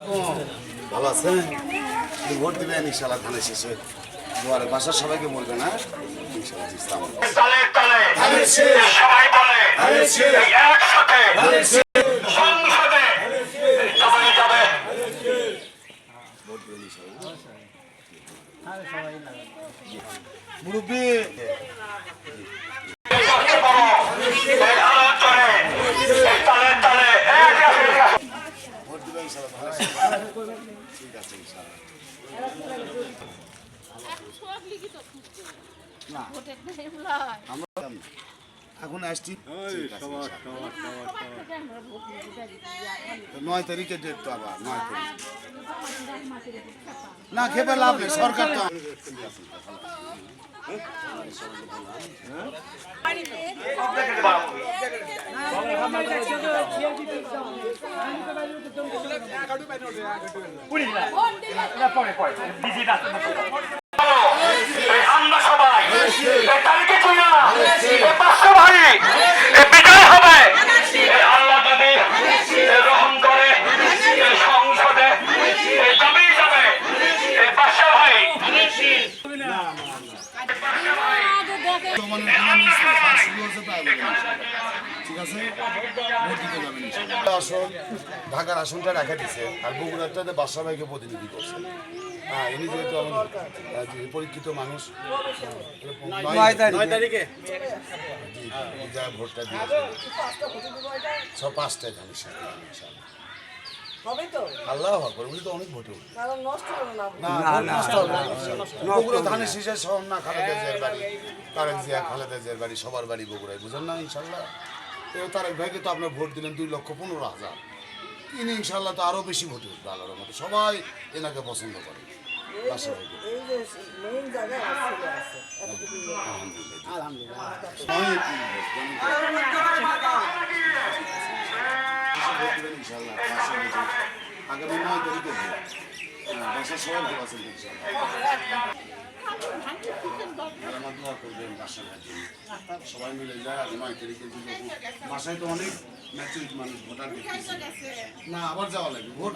ভালো আছেন? ভোট দিবেন ইনশাআল্লাহ ধানের শেষে দুয়ারে বাসার সবাইকে বলবেন না ইনশাআল্লাহ ইসলাম তালে তালে সবাই বলে একসাথে সংসদে সবাই যাবে ভোট দিবেন ইনশাআল্লাহ মুরব্বী তালে তালে ভোট দিবেন ইনশাআল্লাহ ঠিক আছে ইনশাআল্লাহ এখন আসছি 9 তারিখে ডেট তো আবার 9 তারিখ না খেপে লাভ নেই সরকার তো আমরা সবাই তালিকে তুই না পাঁচশো ভাই বিজয় হবে আল্লাহ যদি গ্রহণ করে সংসদে জমেই যাবে পাঁচশো ভাই ঠিক আছে আসন ঢাকার আসনটা রেখে দিচ্ছে আর বগুড়াটাতে বাদশা ভাইকে প্রতিনিধি করছে হ্যাঁ ইনি যেহেতু আমাদের পরীক্ষিত মানুষ 9 তারিখে যা ভোটটা দিয়েছে সব 5টায় ধানের শেষ আল্লাহ আকবার উনি তো অনেক ভোটে বগুড়া ধানের শীষে সব না খালেদা জিয়ার বাড়ি তারেক জিয়া খালেদা জিয়ার বাড়ি সবার বাড়ি বগুড়ায় বুঝেন না ইনশাল্লাহ এও তারেক ভাইকে তো আপনার ভোট দিলেন 2,15,000 ইনি ইনশাল্লাহ তো আরও বেশি ভোটে উঠবে আল্লাহর মতো সবাই এনাকে পছন্দ করে আগামী 9 তারিখে বাসার সবাই ভালো আছেন আমার দোয়া করবেন বাসার সবাই মিলে যায় আর 9 তারিখে বাসায় তো অনেক ম্যাচুরিটি মানুষ ভোটার দেখতেছে না আবার যাওয়া লাগবে ভোট